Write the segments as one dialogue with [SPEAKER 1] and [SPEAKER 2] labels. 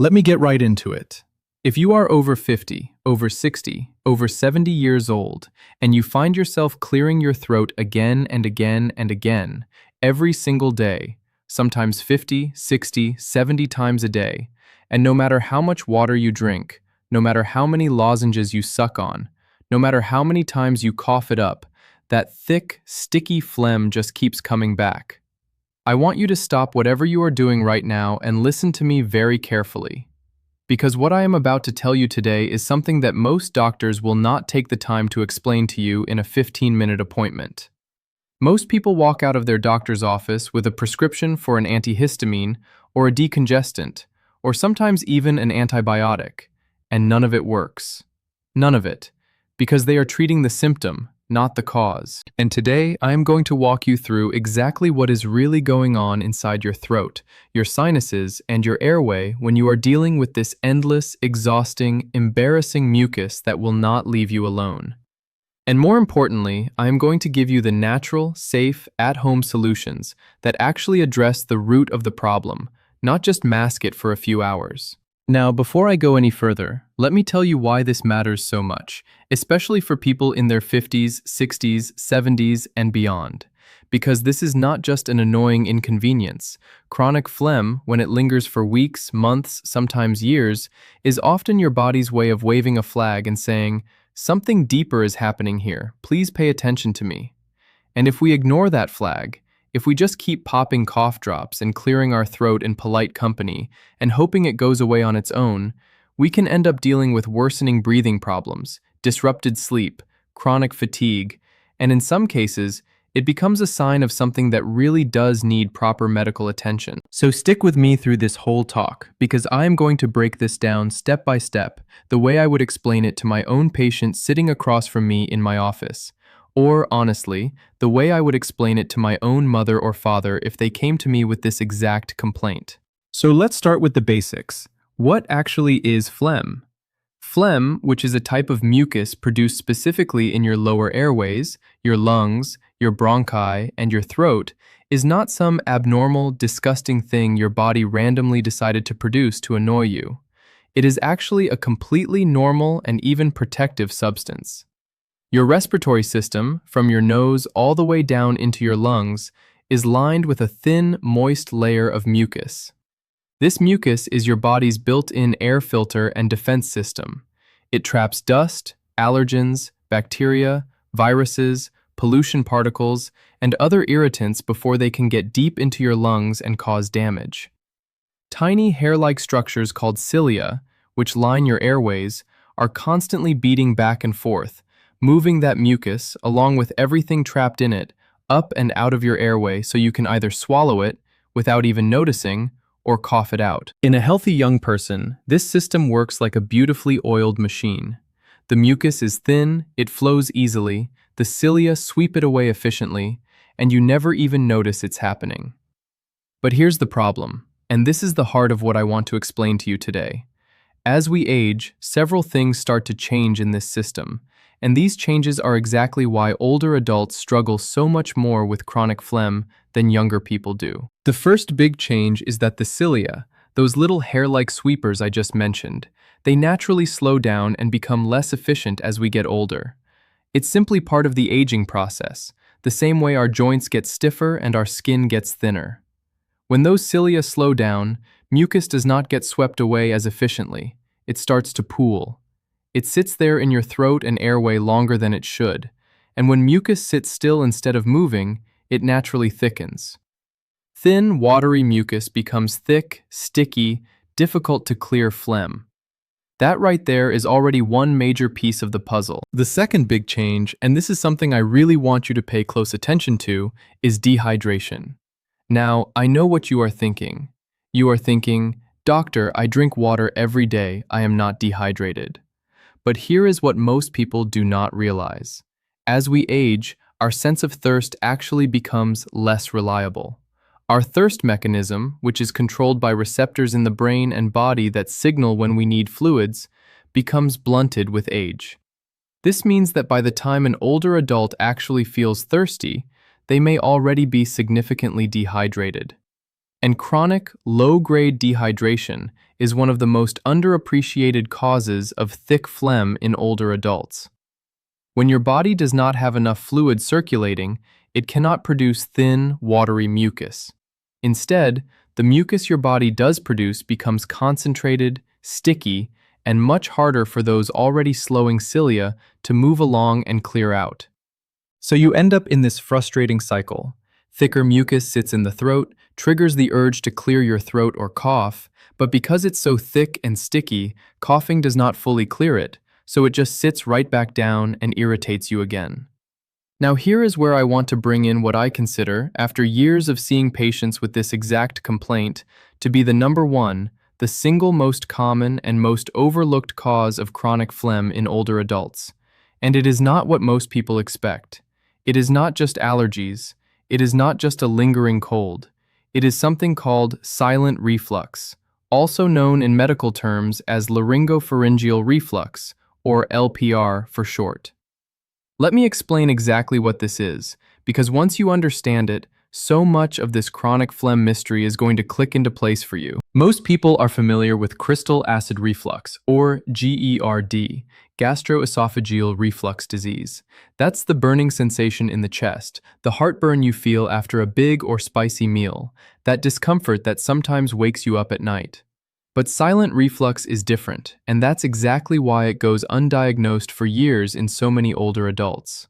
[SPEAKER 1] Let me get right into it. If you are over 50, over 60, over 70 years old, and you find yourself clearing your throat again and again and again, every single day, sometimes 50, 60, 70 times a day, and no matter how much water you drink, no matter how many lozenges you suck on, no matter how many times you cough it up, that thick, sticky phlegm just keeps coming back. I want you to stop whatever you are doing right now and listen to me very carefully. Because what I am about to tell you today is something that most doctors will not take the time to explain to you in a 15-minute appointment. Most people walk out of their doctor's office with a prescription for an antihistamine or a decongestant, or sometimes even an antibiotic, and none of it works. None of it, because they are treating the symptom, not the cause. And today, I am going to walk you through exactly what is really going on inside your throat, your sinuses, and your airway when you are dealing with this endless, exhausting, embarrassing mucus that will not leave you alone. And more importantly, I am going to give you the natural, safe, at-home solutions that actually address the root of the problem, not just mask it for a few hours. Now, before I go any further, let me tell you why this matters so much, especially for people in their 50s, 60s, 70s, and beyond. Because this is not just an annoying inconvenience. Chronic phlegm, when it lingers for weeks, months, sometimes years, is often your body's way of waving a flag and saying, "Something deeper is happening here, please pay attention to me." And if we ignore that flag, if we just keep popping cough drops and clearing our throat in polite company and hoping it goes away on its own, we can end up dealing with worsening breathing problems, disrupted sleep, chronic fatigue, and in some cases, it becomes a sign of something that really does need proper medical attention. So stick with me through this whole talk, because I am going to break this down step by step, the way I would explain it to my own patient sitting across from me in my office. Or, honestly, the way I would explain it to my own mother or father if they came to me with this exact complaint. So let's start with the basics. What actually is phlegm? Phlegm, which is a type of mucus produced specifically in your lower airways, your lungs, your bronchi, and your throat, is not some abnormal, disgusting thing your body randomly decided to produce to annoy you. It is actually a completely normal and even protective substance. Your respiratory system, from your nose all the way down into your lungs, is lined with a thin, moist layer of mucus. This mucus is your body's built-in air filter and defense system. It traps dust, allergens, bacteria, viruses, pollution particles, and other irritants before they can get deep into your lungs and cause damage. Tiny hair-like structures called cilia, which line your airways, are constantly beating back and forth, moving that mucus, along with everything trapped in it, up and out of your airway so you can either swallow it without even noticing or cough it out. In a healthy young person, this system works like a beautifully oiled machine. The mucus is thin, it flows easily, the cilia sweep it away efficiently, and you never even notice it's happening. But here's the problem, and this is the heart of what I want to explain to you today. As we age, several things start to change in this system, and these changes are exactly why older adults struggle so much more with chronic phlegm than younger people do. The first big change is that the cilia, those little hair-like sweepers I just mentioned, they naturally slow down and become less efficient as we get older. It's simply part of the aging process, the same way our joints get stiffer and our skin gets thinner. When those cilia slow down, mucus does not get swept away as efficiently. It starts to pool. It sits there in your throat and airway longer than it should, and when mucus sits still instead of moving, it naturally thickens. Thin, watery mucus becomes thick, sticky, difficult to clear phlegm. That right there is already one major piece of the puzzle. The second big change, and this is something I really want you to pay close attention to, is dehydration. Now, I know what you are thinking. You are thinking, "Doctor, I drink water every day, I am not dehydrated." But here is what most people do not realize. As we age, our sense of thirst actually becomes less reliable. Our thirst mechanism, which is controlled by receptors in the brain and body that signal when we need fluids, becomes blunted with age. This means that by the time an older adult actually feels thirsty, they may already be significantly dehydrated. And chronic, low-grade dehydration is one of the most underappreciated causes of thick phlegm in older adults. When your body does not have enough fluid circulating, it cannot produce thin, watery mucus. Instead, the mucus your body does produce becomes concentrated, sticky, and much harder for those already slowing cilia to move along and clear out. So you end up in this frustrating cycle. Thicker mucus sits in the throat, triggers the urge to clear your throat or cough, but because it's so thick and sticky, coughing does not fully clear it, so it just sits right back down and irritates you again. Now here is where I want to bring in what I consider, after years of seeing patients with this exact complaint, to be the number one, the single most common and most overlooked cause of chronic phlegm in older adults. And it is not what most people expect. It is not just allergies. It is not just a lingering cold. It is something called silent reflux, also known in medical terms as laryngopharyngeal reflux, or LPR for short. Let me explain exactly what this is, because once you understand it, so much of this chronic phlegm mystery is going to click into place for you. Most people are familiar with crystal acid reflux, or GERD, gastroesophageal reflux disease. That's the burning sensation in the chest, the heartburn you feel after a big or spicy meal, that discomfort that sometimes wakes you up at night. But silent reflux is different, and that's exactly why it goes undiagnosed for years in so many older adults.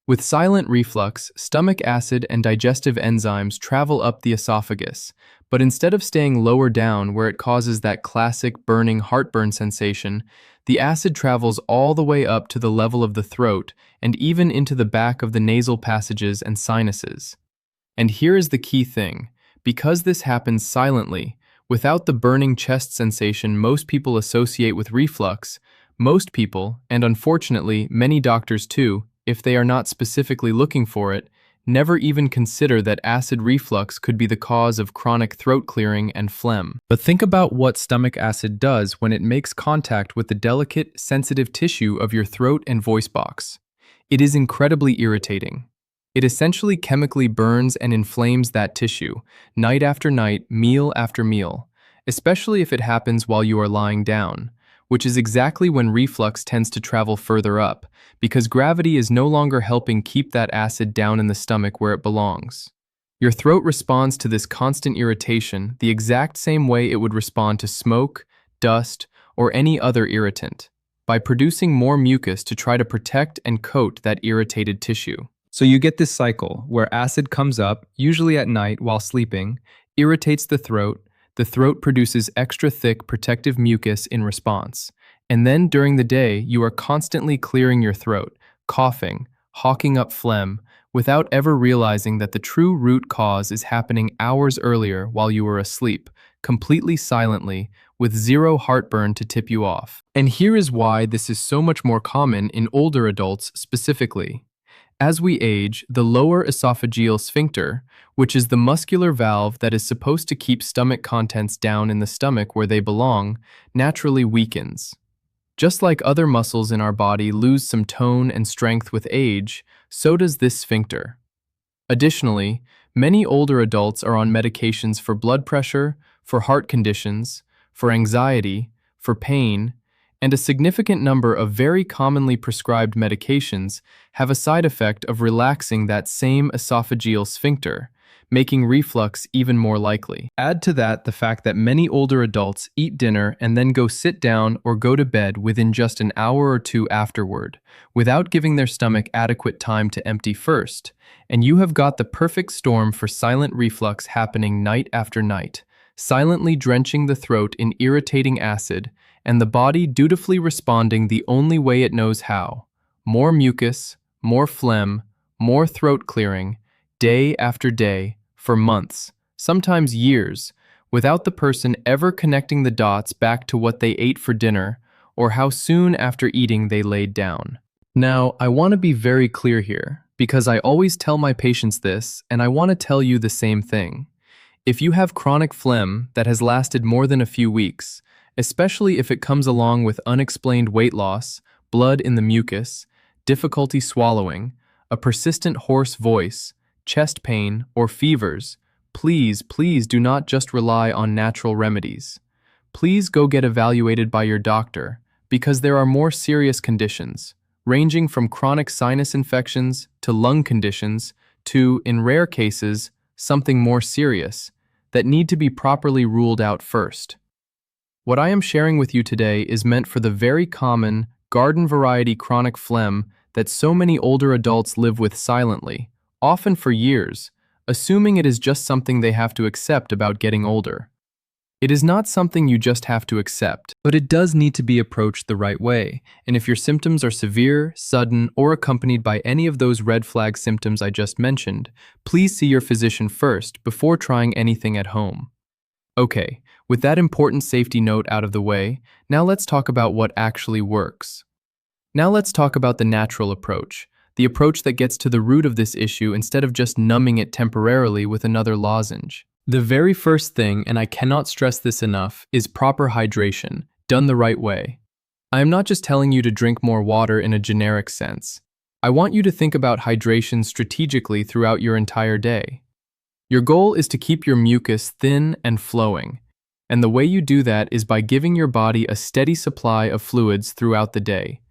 [SPEAKER 1] With silent reflux, stomach acid and digestive enzymes travel up the esophagus, but instead of staying lower down where it causes that classic burning heartburn sensation, the acid travels all the way up to the level of the throat and even into the back of the nasal passages and sinuses. And here is the key thing: because this happens silently, without the burning chest sensation most people associate with reflux, most people, and unfortunately many doctors too, if they are not specifically looking for it, never even consider that acid reflux could be the cause of chronic throat clearing and phlegm. But think about what stomach acid does when it makes contact with the delicate, sensitive tissue of your throat and voice box. It is incredibly irritating. It essentially chemically burns and inflames that tissue, night after night, meal after meal, especially if it happens while you are lying down, which is exactly when reflux tends to travel further up, because gravity is no longer helping keep that acid down in the stomach where it belongs. Your throat responds to this constant irritation the exact same way it would respond to smoke, dust, or any other irritant, by producing more mucus to try to protect and coat that irritated tissue. So you get this cycle where acid comes up, usually at night while sleeping, irritates the throat produces extra thick protective mucus in response, and then during the day you are constantly clearing your throat, coughing, hawking up phlegm, without ever realizing that the true root cause is happening hours earlier while you were asleep, completely silently, with zero heartburn to tip you off. And here is why this is so much more common in older adults specifically. As we age, the lower esophageal sphincter, which is the muscular valve that is supposed to keep stomach contents down in the stomach where they belong, naturally weakens. Just like other muscles in our body lose some tone and strength with age, so does this sphincter. Additionally, many older adults are on medications for blood pressure, for heart conditions, for anxiety, for pain, and a significant number of very commonly prescribed medications have a side effect of relaxing that same esophageal sphincter, making reflux even more likely. Add to that the fact that many older adults eat dinner and then go sit down or go to bed within just an hour or two afterward, without giving their stomach adequate time to empty first, and you have got the perfect storm for silent reflux happening night after night, silently drenching the throat in irritating acid, and the body dutifully responding the only way it knows how: more mucus, more phlegm, more throat clearing, day after day, for months, sometimes years, without the person ever connecting the dots back to what they ate for dinner or how soon after eating they laid down. Now, I want to be very clear here, because I always tell my patients this, and I want to tell you the same thing. If you have chronic phlegm that has lasted more than a few weeks, especially if it comes along with unexplained weight loss, blood in the mucus, difficulty swallowing, a persistent hoarse voice, chest pain, or fevers, please do not just rely on natural remedies. Please go get evaluated by your doctor because there are more serious conditions, ranging from chronic sinus infections to lung conditions to, in rare cases, something more serious that need to be properly ruled out first. What I am sharing with you today is meant for the very common, garden-variety chronic phlegm that so many older adults live with silently, often for years, assuming it is just something they have to accept about getting older. It is not something you just have to accept, but it does need to be approached the right way, and if your symptoms are severe, sudden, or accompanied by any of those red flag symptoms I just mentioned, please see your physician first before trying anything at home. Okay, with that important safety note out of the way, now let's talk about what actually works. Now let's talk about the natural approach, the approach that gets to the root of this issue instead of just numbing it temporarily with another lozenge. The very first thing, and I cannot stress this enough, is proper hydration, done the right way. I am not just telling you to drink more water in a generic sense. I want you to think about hydration strategically throughout your entire day. Your goal is to keep your mucus thin and flowing, and the way you do that is by giving your body a steady supply of fluids throughout the day,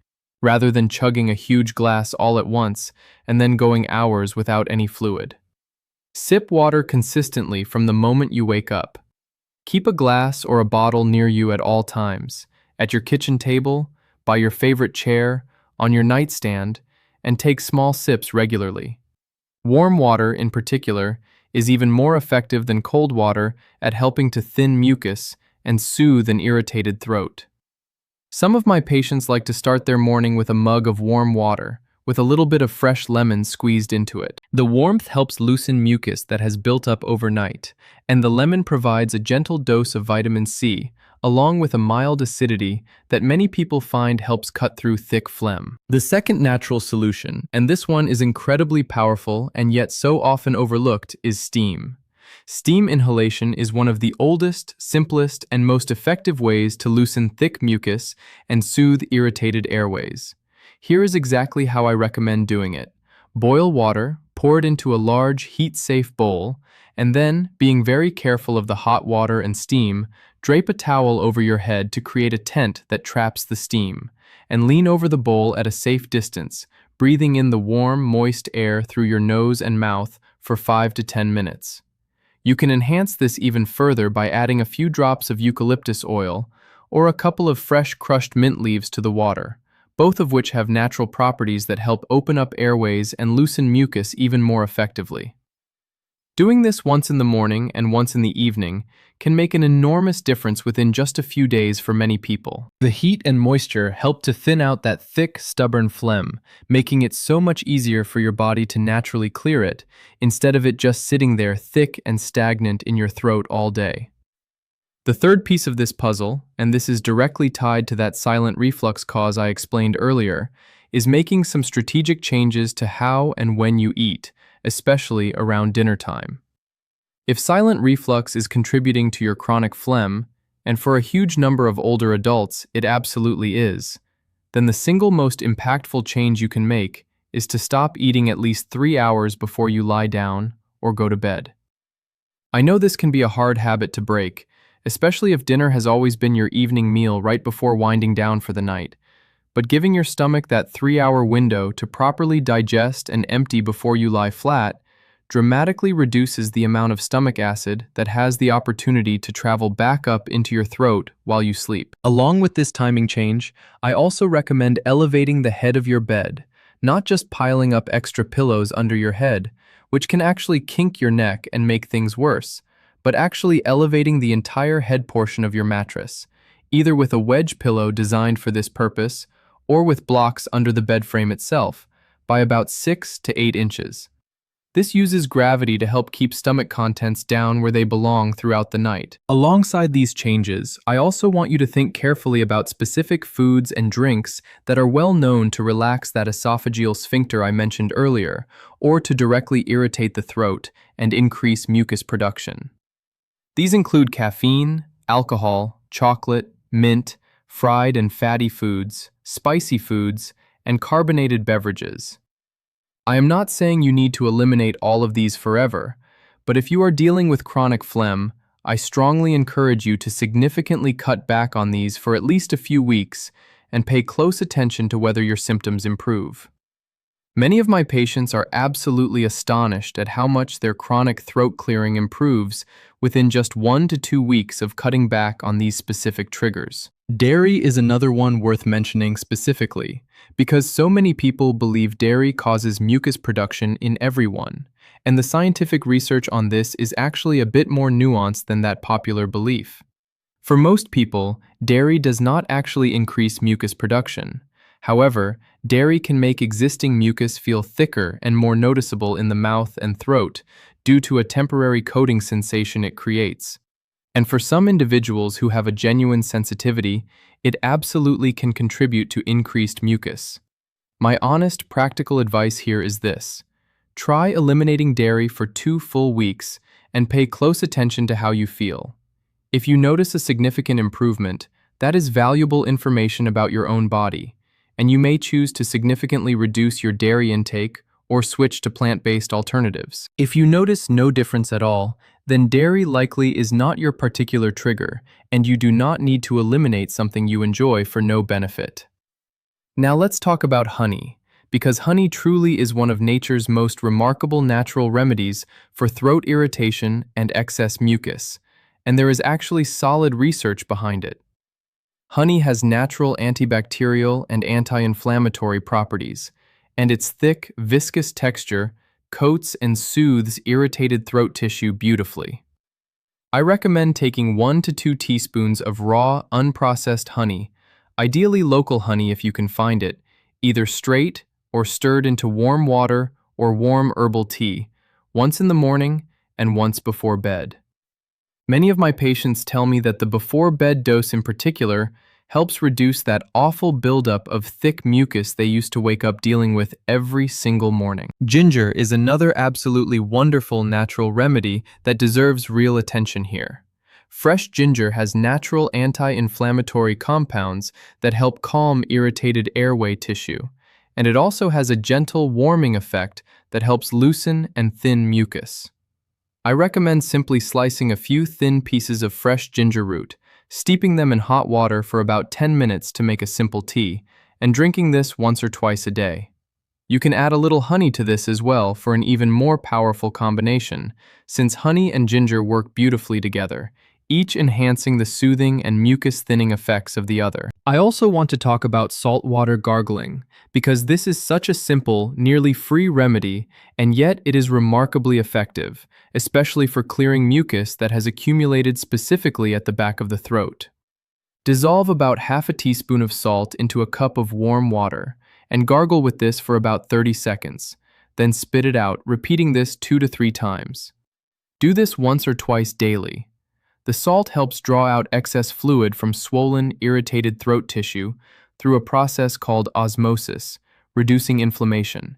[SPEAKER 1] rather than chugging a huge glass all at once and then going hours without any fluid. Sip water consistently from the moment you wake up. Keep a glass or a bottle near you at all times, at your kitchen table, by your favorite chair, on your nightstand, and take small sips regularly. Warm water, in particular, is even more effective than cold water at helping to thin mucus and soothe an irritated throat. Some of my patients like to start their morning with a mug of warm water, with a little bit of fresh lemon squeezed into it. The warmth helps loosen mucus that has built up overnight, and the lemon provides a gentle dose of vitamin C, along with a mild acidity that many people find helps cut through thick phlegm. The second natural solution, and this one is incredibly powerful and yet so often overlooked, is steam. Steam inhalation is one of the oldest, simplest, and most effective ways to loosen thick mucus and soothe irritated airways. Here is exactly how I recommend doing it. Boil water, pour it into a large, heat-safe bowl, and then, being very careful of the hot water and steam, drape a towel over your head to create a tent that traps the steam, and lean over the bowl at a safe distance, breathing in the warm, moist air through your nose and mouth for 5 to 10 minutes. You can enhance this even further by adding a few drops of eucalyptus oil or a couple of fresh crushed mint leaves to the water, both of which have natural properties that help open up airways and loosen mucus even more effectively. Doing this once in the morning and once in the evening can make an enormous difference within just a few days for many people. The heat and moisture help to thin out that thick, stubborn phlegm, making it so much easier for your body to naturally clear it, instead of it just sitting there thick and stagnant in your throat all day. The third piece of this puzzle, and this is directly tied to that silent reflux cause I explained earlier, is making some strategic changes to how and when you eat, especially around dinner time. If silent reflux is contributing to your chronic phlegm, and for a huge number of older adults it absolutely is, then the single most impactful change you can make is to stop eating at least 3 hours before you lie down or go to bed. I know this can be a hard habit to break, especially if dinner has always been your evening meal right before winding down for the night. But giving your stomach that 3-hour window to properly digest and empty before you lie flat dramatically reduces the amount of stomach acid that has the opportunity to travel back up into your throat while you sleep. Along with this timing change, I also recommend elevating the head of your bed, not just piling up extra pillows under your head, which can actually kink your neck and make things worse, but actually elevating the entire head portion of your mattress, either with a wedge pillow designed for this purpose or with blocks under the bed frame itself, by about 6 to 8 inches. This uses gravity to help keep stomach contents down where they belong throughout the night. Alongside these changes, I also want you to think carefully about specific foods and drinks that are well known to relax that esophageal sphincter I mentioned earlier, or to directly irritate the throat and increase mucus production. These include caffeine, alcohol, chocolate, mint, fried and fatty foods, spicy foods, and carbonated beverages. I am not saying you need to eliminate all of these forever, But if you are dealing with chronic phlegm, I strongly encourage you to significantly cut back on these for at least a few weeks and pay close attention to whether your symptoms improve. Many of my patients are absolutely astonished at how much their chronic throat clearing improves within just 1 to 2 weeks of cutting back on these specific triggers. Dairy is another one worth mentioning specifically, because so many people believe dairy causes mucus production in everyone, and the scientific research on this is actually a bit more nuanced than that popular belief. For most people, dairy does not actually increase mucus production. However, dairy can make existing mucus feel thicker and more noticeable in the mouth and throat due to a temporary coating sensation it creates. And for some individuals who have a genuine sensitivity, it absolutely can contribute to increased mucus. My honest, practical advice here is this: try eliminating dairy for 2 full weeks and pay close attention to how you feel. If you notice a significant improvement, that is valuable information about your own body, and you may choose to significantly reduce your dairy intake or switch to plant-based alternatives. If you notice no difference at all, then dairy likely is not your particular trigger, and you do not need to eliminate something you enjoy for no benefit. Now let's talk about honey, because honey truly is one of nature's most remarkable natural remedies for throat irritation and excess mucus, and there is actually solid research behind it. Honey has natural antibacterial and anti-inflammatory properties, and its thick, viscous texture coats and soothes irritated throat tissue beautifully. I recommend taking 1 to 2 teaspoons of raw, unprocessed honey, ideally local honey if you can find it, either straight or stirred into warm water or warm herbal tea, once in the morning and once before bed. Many of my patients tell me that the before-bed dose in particular helps reduce that awful buildup of thick mucus they used to wake up dealing with every single morning. Ginger is another absolutely wonderful natural remedy that deserves real attention here. Fresh ginger has natural anti-inflammatory compounds that help calm irritated airway tissue, and it also has a gentle warming effect that helps loosen and thin mucus. I recommend simply slicing a few thin pieces of fresh ginger root, steeping them in hot water for about 10 minutes to make a simple tea, and drinking this once or twice a day. You can add a little honey to this as well for an even more powerful combination, since honey and ginger work beautifully together, each enhancing the soothing and mucus-thinning effects of the other. I also want to talk about saltwater gargling, because this is such a simple, nearly free remedy, and yet it is remarkably effective, especially for clearing mucus that has accumulated specifically at the back of the throat. Dissolve about half a teaspoon of salt into a cup of warm water, and gargle with this for about 30 seconds, then spit it out, repeating this 2 to 3 times. Do this once or twice daily. The salt helps draw out excess fluid from swollen, irritated throat tissue through a process called osmosis, reducing inflammation.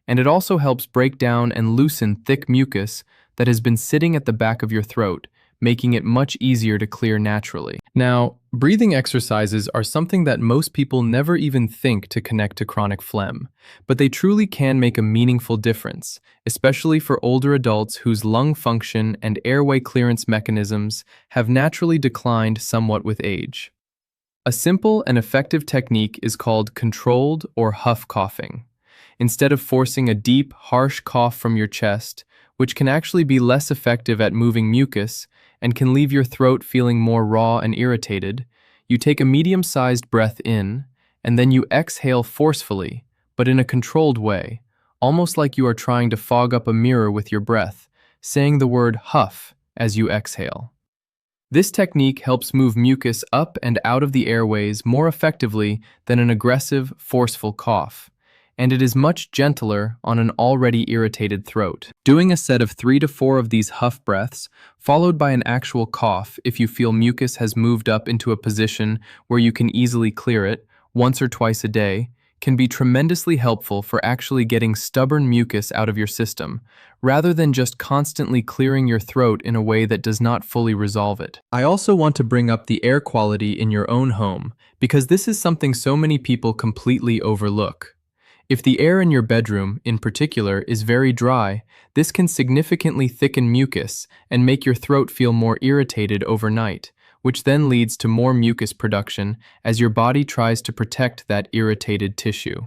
[SPEAKER 1] And it also helps break down and loosen thick mucus that has been sitting at the back of your throat, making it much easier to clear naturally. Now, breathing exercises are something that most people never even think to connect to chronic phlegm, but they truly can make a meaningful difference, especially for older adults whose lung function and airway clearance mechanisms have naturally declined somewhat with age. A simple and effective technique is called controlled or huff coughing. Instead of forcing a deep, harsh cough from your chest, which can actually be less effective at moving mucus and can leave your throat feeling more raw and irritated, you take a medium-sized breath in, and then you exhale forcefully, but in a controlled way, almost like you are trying to fog up a mirror with your breath, saying the word huff as you exhale. This technique helps move mucus up and out of the airways more effectively than an aggressive, forceful cough, and it is much gentler on an already irritated throat. Doing a set of 3 to 4 of these huff breaths, followed by an actual cough if you feel mucus has moved up into a position where you can easily clear it, once or twice a day, can be tremendously helpful for actually getting stubborn mucus out of your system, rather than just constantly clearing your throat in a way that does not fully resolve it. I also want to bring up the air quality in your own home, because this is something so many people completely overlook. If the air in your bedroom, in particular, is very dry, this can significantly thicken mucus and make your throat feel more irritated overnight, which then leads to more mucus production as your body tries to protect that irritated tissue.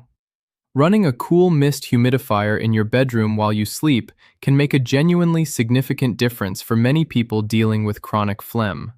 [SPEAKER 1] Running a cool mist humidifier in your bedroom while you sleep can make a genuinely significant difference for many people dealing with chronic phlegm.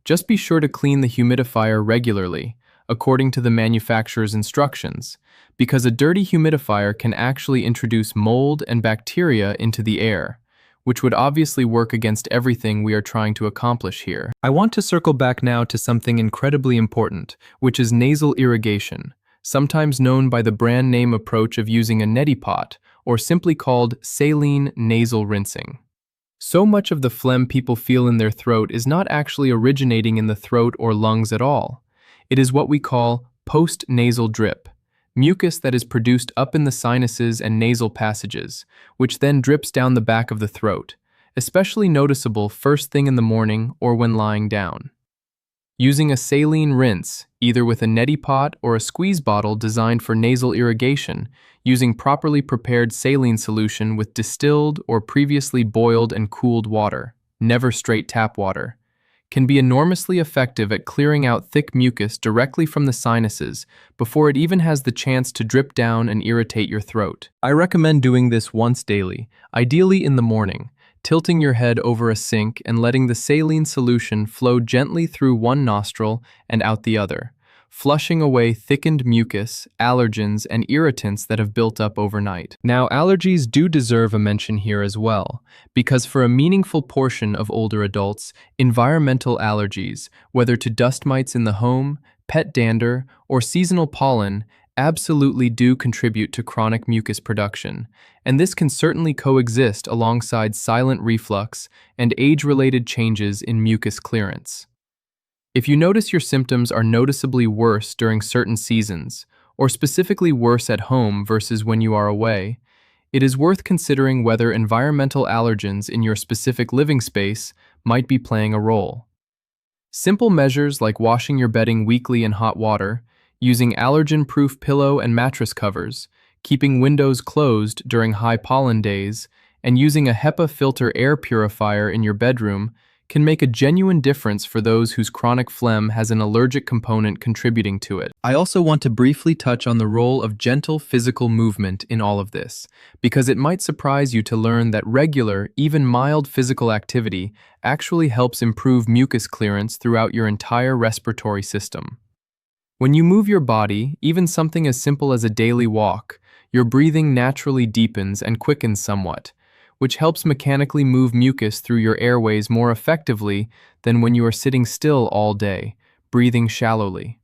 [SPEAKER 1] Just be sure to clean the humidifier regularly, according to the manufacturer's instructions, because a dirty humidifier can actually introduce mold and bacteria into the air, which would obviously work against everything we are trying to accomplish here. I want to circle back now to something incredibly important, which is nasal irrigation, sometimes known by the brand name approach of using a neti pot, or simply called saline nasal rinsing. So much of the phlegm people feel in their throat is not actually originating in the throat or lungs at all. It is what we call postnasal drip, mucus that is produced up in the sinuses and nasal passages, which then drips down the back of the throat, especially noticeable first thing in the morning or when lying down. Using a saline rinse, either with a neti pot or a squeeze bottle designed for nasal irrigation, using properly prepared saline solution with distilled or previously boiled and cooled water, never straight tap water, can be enormously effective at clearing out thick mucus directly from the sinuses before it even has the chance to drip down and irritate your throat. I recommend doing this once daily, ideally in the morning, tilting your head over a sink and letting the saline solution flow gently through one nostril and out the other, flushing away thickened mucus, allergens, and irritants that have built up overnight. Now, allergies do deserve a mention here as well, because for a meaningful portion of older adults, environmental allergies, whether to dust mites in the home, pet dander, or seasonal pollen, absolutely do contribute to chronic mucus production, and this can certainly coexist alongside silent reflux and age-related changes in mucus clearance. If you notice your symptoms are noticeably worse during certain seasons, or specifically worse at home versus when you are away, it is worth considering whether environmental allergens in your specific living space might be playing a role. Simple measures like washing your bedding weekly in hot water, using allergen-proof pillow and mattress covers, keeping windows closed during high pollen days, and using a HEPA filter air purifier in your bedroom can make a genuine difference for those whose chronic phlegm has an allergic component contributing to it. I also want to briefly touch on the role of gentle physical movement in all of this, because it might surprise you to learn that regular, even mild physical activity actually helps improve mucus clearance throughout your entire respiratory system. When you move your body, even something as simple as a daily walk, your breathing naturally deepens and quickens somewhat, which helps mechanically move mucus through your airways more effectively than when you are sitting still all day, breathing shallowly.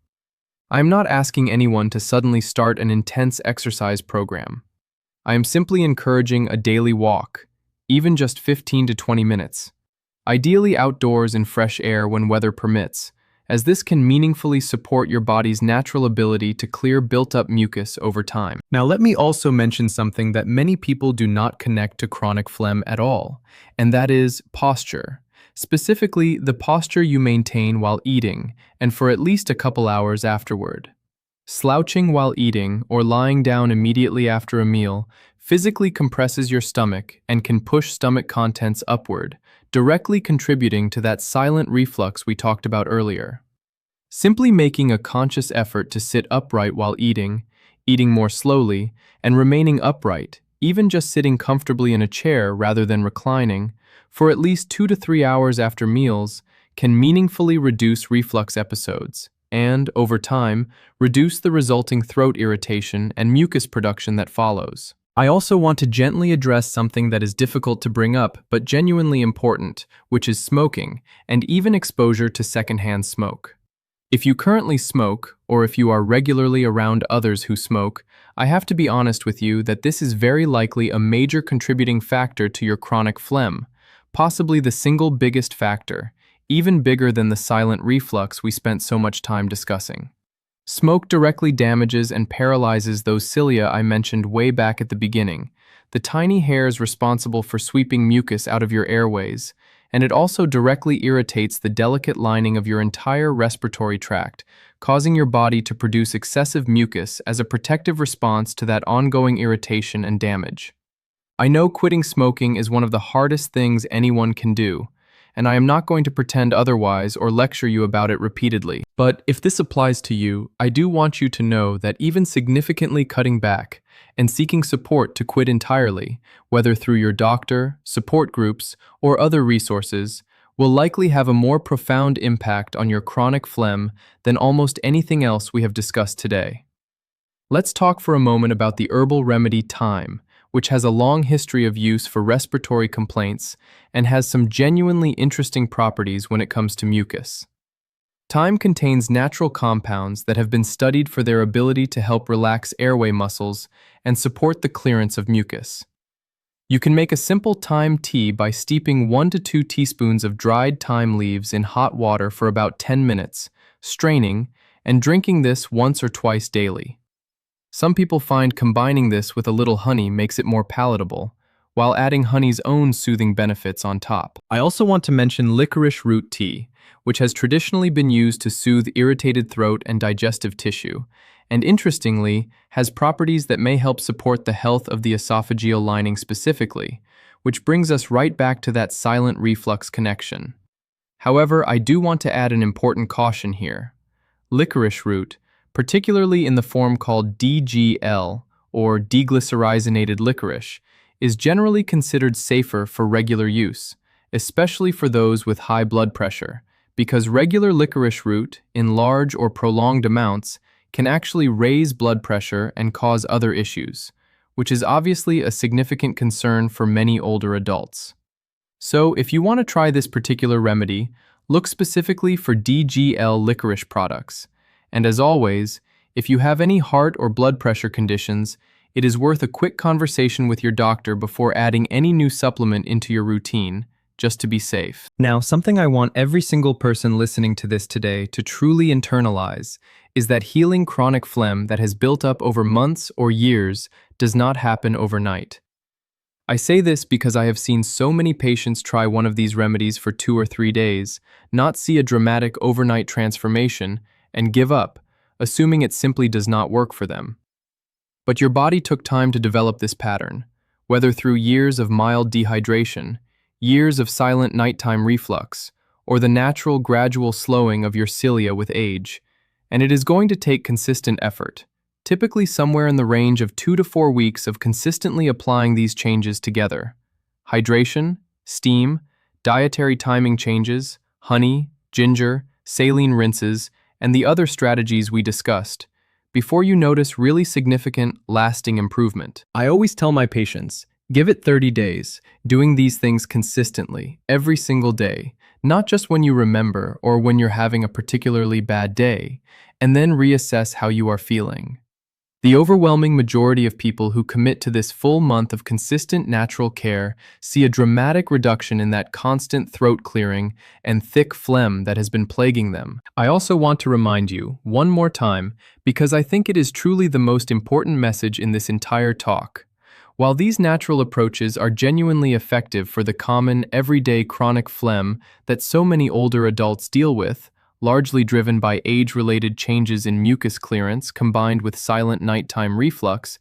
[SPEAKER 1] I am not asking anyone to suddenly start an intense exercise program. I am simply encouraging a daily walk, even just 15 to 20 minutes, ideally outdoors in fresh air when weather permits, as this can meaningfully support your body's natural ability to clear built-up mucus over time. Now, let me also mention something that many people do not connect to chronic phlegm at all, and that is posture. Specifically, the posture you maintain while eating, and for at least a couple hours afterward. Slouching while eating or lying down immediately after a meal physically compresses your stomach and can push stomach contents upward, directly contributing to that silent reflux we talked about earlier. Simply making a conscious effort to sit upright while eating more slowly, and remaining upright, even just sitting comfortably in a chair rather than reclining, for at least 2 to 3 hours after meals, can meaningfully reduce reflux episodes and, over time, reduce the resulting throat irritation and mucus production that follows. I also want to gently address something that is difficult to bring up but genuinely important, which is smoking, and even exposure to secondhand smoke. If you currently smoke, or if you are regularly around others who smoke, I have to be honest with you that this is very likely a major contributing factor to your chronic phlegm, possibly the single biggest factor, even bigger than the silent reflux we spent so much time discussing. Smoke directly damages and paralyzes those cilia I mentioned way back at the beginning, the tiny hairs responsible for sweeping mucus out of your airways, and it also directly irritates the delicate lining of your entire respiratory tract, causing your body to produce excessive mucus as a protective response to that ongoing irritation and damage. I know quitting smoking is one of the hardest things anyone can do, and I am not going to pretend otherwise or lecture you about it repeatedly. But if this applies to you, I do want you to know that even significantly cutting back and seeking support to quit entirely, whether through your doctor, support groups, or other resources, will likely have a more profound impact on your chronic phlegm than almost anything else we have discussed today. Let's talk for a moment about the herbal remedy thyme, which has a long history of use for respiratory complaints and has some genuinely interesting properties when it comes to mucus. Thyme contains natural compounds that have been studied for their ability to help relax airway muscles and support the clearance of mucus. You can make a simple thyme tea by steeping 1 to 2 teaspoons of dried thyme leaves in hot water for about 10 minutes, straining, and drinking this once or twice daily. Some people find combining this with a little honey makes it more palatable, while adding honey's own soothing benefits on top. I also want to mention licorice root tea, which has traditionally been used to soothe irritated throat and digestive tissue, and interestingly, has properties that may help support the health of the esophageal lining specifically, which brings us right back to that silent reflux connection. However, I do want to add an important caution here. Licorice root, particularly in the form called DGL, or deglycyrrhizinated licorice, is generally considered safer for regular use, especially for those with high blood pressure, because regular licorice root, in large or prolonged amounts, can actually raise blood pressure and cause other issues, which is obviously a significant concern for many older adults. So, if you want to try this particular remedy, look specifically for DGL licorice products. And as always, if you have any heart or blood pressure conditions, it is worth a quick conversation with your doctor before adding any new supplement into your routine, just to be safe. Now, something I want every single person listening to this today to truly internalize is that healing chronic phlegm that has built up over months or years does not happen overnight. I say this because I have seen so many patients try one of these remedies for 2 or 3 days, not see a dramatic overnight transformation, and give up, assuming it simply does not work for them. But your body took time to develop this pattern, whether through years of mild dehydration, years of silent nighttime reflux, or the natural gradual slowing of your cilia with age, and it is going to take consistent effort, typically somewhere in the range of 2 to 4 weeks of consistently applying these changes together. Hydration, steam, dietary timing changes, honey, ginger, saline rinses, and the other strategies we discussed, before you notice really significant, lasting improvement. I always tell my patients, give it 30 days, doing these things consistently, every single day, not just when you remember or when you're having a particularly bad day, and then reassess how you are feeling. The overwhelming majority of people who commit to this full month of consistent natural care see a dramatic reduction in that constant throat clearing and thick phlegm that has been plaguing them. I also want to remind you, one more time, because I think it is truly the most important message in this entire talk. While these natural approaches are genuinely effective for the common, everyday chronic phlegm that so many older adults deal with, largely driven by age-related changes in mucus clearance combined with silent nighttime reflux,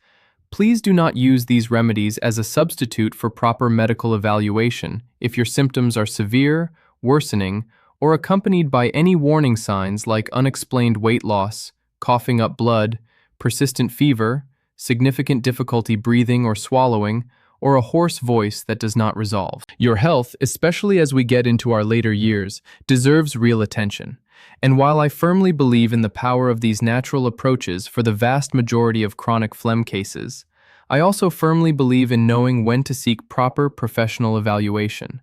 [SPEAKER 1] please do not use these remedies as a substitute for proper medical evaluation if your symptoms are severe, worsening, or accompanied by any warning signs like unexplained weight loss, coughing up blood, persistent fever, significant difficulty breathing or swallowing, or a hoarse voice that does not resolve. Your health, especially as we get into our later years, deserves real attention. And while I firmly believe in the power of these natural approaches for the vast majority of chronic phlegm cases, I also firmly believe in knowing when to seek proper professional evaluation.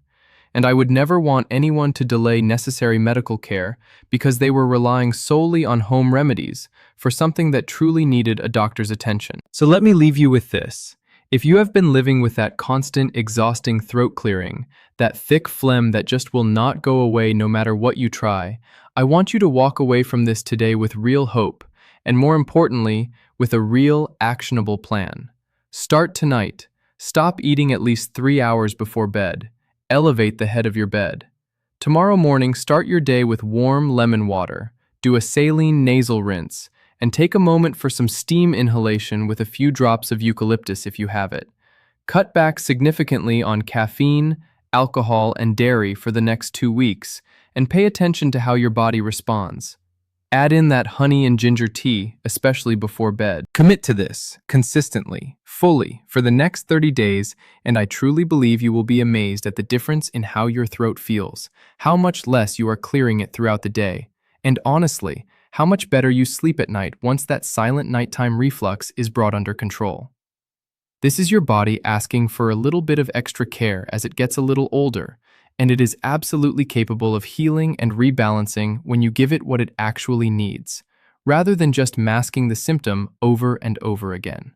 [SPEAKER 1] And I would never want anyone to delay necessary medical care because they were relying solely on home remedies for something that truly needed a doctor's attention. So let me leave you with this. If you have been living with that constant, exhausting throat clearing, that thick phlegm that just will not go away no matter what you try, I want you to walk away from this today with real hope, and more importantly, with a real, actionable plan. Start tonight. Stop eating at least 3 hours before bed. Elevate the head of your bed. Tomorrow morning, start your day with warm lemon water. do a saline nasal rinse, and take a moment for some steam inhalation with a few drops of eucalyptus if you have it. Cut back significantly on caffeine, alcohol, and dairy for the next 2 weeks, and pay attention to how your body responds. Add in that honey and ginger tea, especially before bed. Commit to this, consistently, fully, for the next 30 days, and I truly believe you will be amazed at the difference in how your throat feels, how much less you are clearing it throughout the day, and honestly, how much better you sleep at night once that silent nighttime reflux is brought under control. This is your body asking for a little bit of extra care as it gets a little older, and it is absolutely capable of healing and rebalancing when you give it what it actually needs, rather than just masking the symptom over and over again.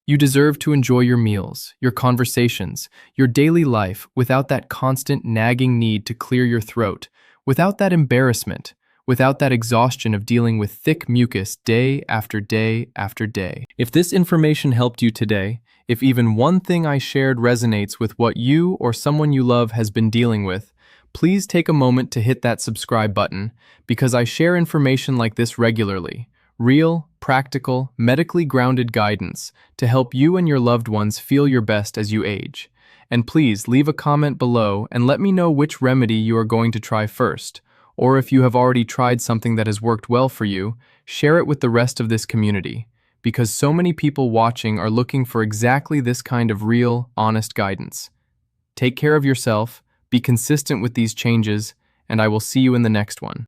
[SPEAKER 1] You deserve to enjoy your meals, your conversations, your daily life without that constant nagging need to clear your throat, without that embarrassment, without that exhaustion of dealing with thick mucus day after day after day. If this information helped you today, if even one thing I shared resonates with what you or someone you love has been dealing with, please take a moment to hit that subscribe button, because I share information like this regularly. Real, practical, medically grounded guidance to help you and your loved ones feel your best as you age. And please leave a comment below and let me know which remedy you are going to try first. Or if you have already tried something that has worked well for you, share it with the rest of this community, because so many people watching are looking for exactly this kind of real, honest guidance. Take care of yourself, be consistent with these changes, and I will see you in the next one.